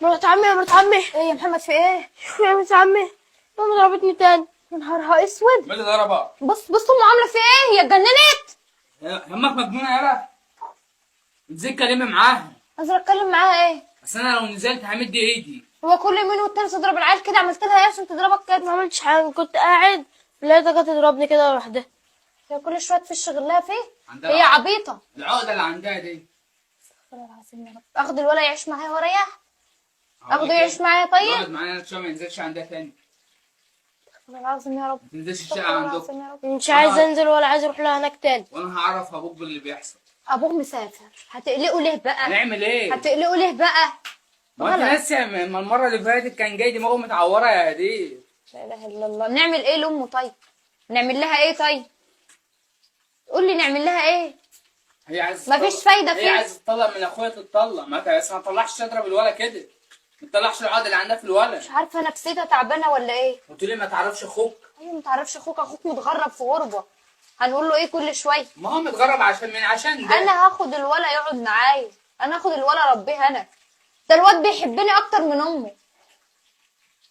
مرات عمي يا مرات عمي. ايه يا محمد في ايه؟ يا مرات عمي ماما ضربتني تاني. يا نهارها اسود. مين اللي ضربها؟ بص امه عامله في ايه؟ هي اتجننت. همك مجنونه يالا. ازاي كلمي معاها؟ انزل اتكلم معاها ايه؟ بس انا لو نزلت همد ايدي. هو كل يومين والتاني تضرب العيال كده؟ عملت لها ايه عشان تضربك كده؟ ما عملتش حاجه، كنت قاعد لقيتها جت تضربني كده لوحدها. هي كل شويه تفش غلها فيه. عندها هي عبيطه. العقده اللي عندها دي. والله العظيم يا رب. اخد الولا يعيش معايا واريح. اخده يعيش معايا طيب. يقعد معانا شويه ما ينزلش عندها تاني. والله العظيم يا رب. ما تنزلش استغفر الشقه الله عندكم. العظيم يا رب. مش عايز انزل ولا عايز اروح لها هناك تاني. وانا هعرف ابوك باللي بيحصل. ابوه مسافر، هتقلقوا ليه بقى؟ هنعمل ايه؟ هتقلقوا ليه بقى؟ ما انت غلط. ناسيه ما المره اللي فاتت كان جاي دماغه متعوره يا هديه. لا اله الا الله. نعمل ايه لامه طيب؟ نعمل لها ايه طيب؟ قول لي نعمل لها ايه؟ هي عايزه مفيش فايده هي فيه. عايزه تطلق من اخويا تتطلق، ما بس ما تطلعش تضرب الولا كده. ما تطلعش العقد اللي عندها في الولا. مش عارفه نفسيتها تعبانه ولا ايه؟ قلت لي ما تعرفش اخوك. ايوه ما تعرفش اخوك متغرب في غربه. هنقول له ايه كل شويه؟ ما هو متغرب عشان ده. انا هاخد الولا يقعد معايا، انا هاخد الولا اربيه انا. ده الواد بيحبني اكتر من امه،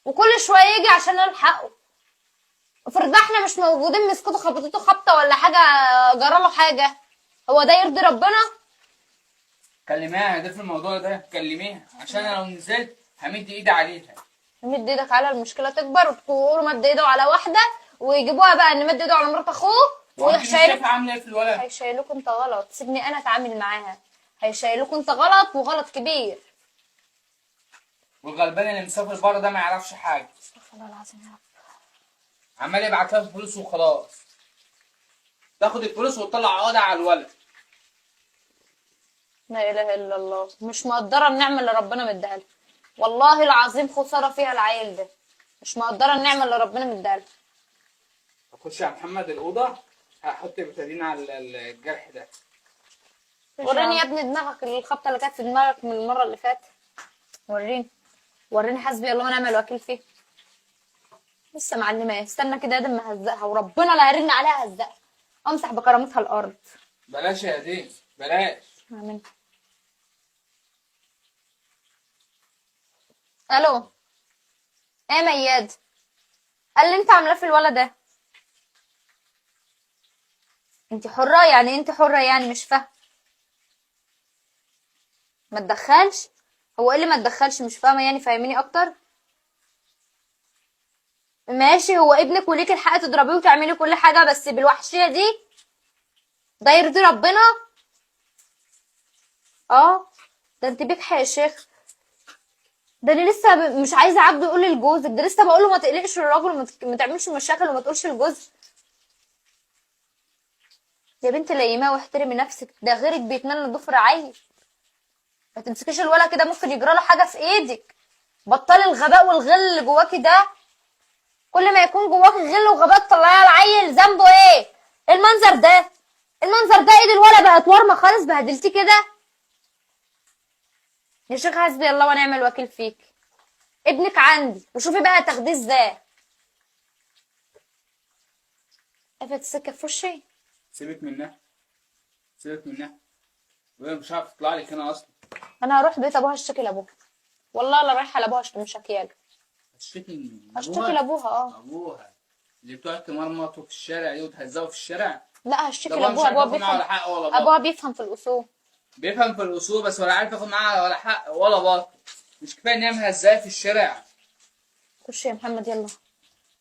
وكل شويه يجي عشان الحقه. افرض احنا مش موجودين مسكته خبطته خبطه ولا حاجه، جراله حاجه، هو ده يرضي ربنا؟ كلميها ده في الموضوع ده، كلميها عشان انا لو نزلت همد ايدي عليها. مد ايدك على المشكله تكبر وتقولوا مد ايده على واحده، ويجيبوها بقى ان مد ايده على مرات اخوه وانت مش شايفه عامله ايه في الولد؟ هيشيلوك انت غلط. سيبني انا اتعامل معاها. هيشيلوك انت غلط وغلط كبير. والغلبان اللي مسافر بره ده ما يعرفش حاجه. استغفر الله العظيم يا رب. عمال يبعت لها فلوس وخلاص. تاخد الفلوس وتطلع عقدها على الولد. لا اله الا الله. مش مقدره النعمه اللي ربنا مديها لها. والله العظيم خساره فيها العيل ده. مش مقدره النعمه اللي ربنا مديها لها. اخش يا محمد الاوضه، هحط بتادين على الجرح ده. وريني يا ابني دماغك، الخبطه اللي كانت في دماغك من المره اللي فاتت. وريني حسبي الله ونعم الوكيل فيه. لسه معلمه. استنى كده يا دم هزقها وربنا لا هرن عليها هزقها. امسح بكرامتها الارض. بلاش يا دين بلاش. امين. الو. ايه يا مياد؟ قال لي انت عاملاه في الولد ده. انت حره يعني؟ انت حره يعني؟ مش فاهمه. ما تدخلش. هو ايه اللي ما تدخلش؟ مش فاهمه يعني، فاهميني اكتر. ماشي، هو ابنك وليك الحق تضربيه وتعملي كل حاجه، بس بالوحشيه دي؟ ده يرضي ربنا؟ ده انت بجح يا شيخ. ده انا لسه مش عايزه عبده يقول لجوزك، ده لسه بقول له ما تقلقش الراجل وما تعملش مشاكل وما تقولش لجوزك. يا بنت ليماه واحترمي نفسك، ده غيرك بيتمنى ضفر عيل. ما تمسكيش الولا كده، ممكن يجرى له حاجه في ايدك. بطلي الغباء والغل اللي جواكي ده. كل ما يكون جواكي غل وغباء تطلعيه على العيل. ذنبه ايه؟ المنظر ده ايد الولا بقت ورمه خالص، بهدلتي كده. يا شيخ حسبي الله ونعم الوكيل فيك. ابنك عندي وشوفي بقى تاخديه ازاي. قفلت السكه في وشي. سيبك منها وهي مش عارفه تطلع لك هنا اصلا. انا هروح بيت ابوها اشتكي لابوها. والله لا رايحه لابوها مش شكياله. هتشتكي اشتكي لابوها. ابوها اللي بتقعد تمرمطه في الشارع دي وتهزقه في الشارع. لا هشتكي ده لابوها. ابوها بيفهم. حق ولا باطل. ابوها بيفهم في الاصول. بيفهم في الاصول بس ولا عارف ياخد معاها ولا حق ولا باطل. مش كفايه ان هي مهزقاه في الشارع. خش يا محمد يلا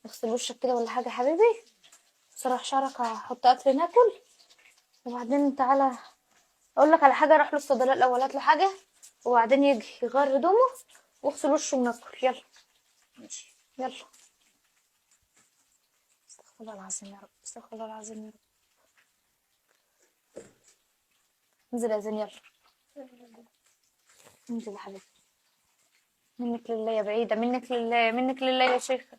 اغسل وشك كده ولا حاجه يا حبيبي. سرح شعرك، هحط قطر ناكل وبعدين تعالى اقول لك على حاجه. روح له الصيدليه الاول هات له حاجه وبعدين يجي يغير هدومه واغسل وشه وناكل. يلا ماشي. يلا. استغفر الله العظيم يا رب. استغفر الله العظيم يا رب. انزل يا زين يلا. انزل يا حبيبي. منك لله يا بعيده، منك لله يا شيخه.